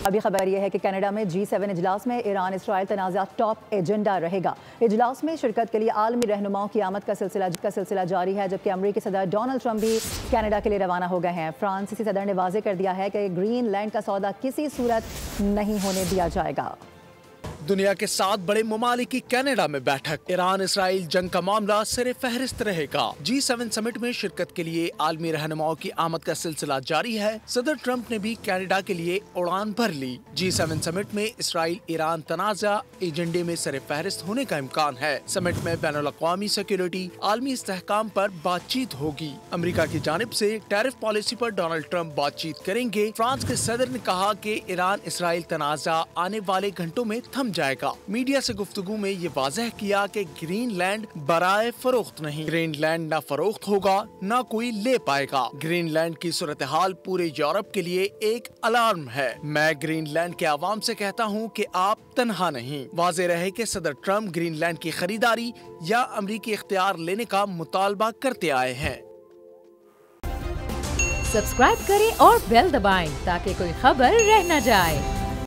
अभी खबर यह है कि कनाडा में G7 इजलास में ईरान इसराइल तनाज़ा टॉप एजेंडा रहेगा। इजलास में शिरकत के लिए आलमी रहनुमाओं की आमद का सिलसिला जारी है, जबकि अमरीकी सदर डोनाल्ड ट्रंप भी कनाडा के लिए रवाना हो गए हैं। फ्रांसीसी सदर ने वाज़ेह कर दिया है कि ग्रीनलैंड का सौदा किसी सूरत नहीं होने दिया जाएगा। दुनिया के 7 बड़े ममालिक की कनाडा में बैठक। ईरान इसराइल जंग का मामला सिरे फहरिस्त रहेगा। G7 समिट में शिरकत के लिए आलमी रहनुमाओं की आमद का सिलसिला जारी है। सदर ट्रंप ने भी कनाडा के लिए उड़ान भर ली। G7 समिट में इसराइल ईरान तनाज़ा एजेंडे में सिरे फहरिस्त होने का इम्कान है। समिट में बैनुल-अक़वामी सिक्योरिटी, आलमी इस्तेहकाम पर बातचीत होगी। अमरीका की जानिब से टैरिफ पॉलिसी पर डोनाल्ड ट्रंप बातचीत करेंगे। फ्रांस के सदर ने कहा कि ईरान इसराइल तनाज़ा आने वाले घंटों में थम जाएगा। मीडिया से गुफ्तगू में ये वाज़ेह किया कि ग्रीनलैंड बराए फरोख्त नहीं, ग्रीनलैंड न फरोख्त होगा न कोई ले पाएगा। ग्रीनलैंड की सूरत हाल पूरे यूरोप के लिए एक अलार्म है। मैं ग्रीनलैंड के आवाम से कहता हूँ कि आप तन्हा नहीं। वाज़ेह रहे कि सदर ट्रंप ग्रीनलैंड की खरीदारी या अमरीकी इख्तियार लेने का मुतालबा करते आए हैं। सब्सक्राइब करें और बेल दबाएं ताकि कोई खबर रह न जाए।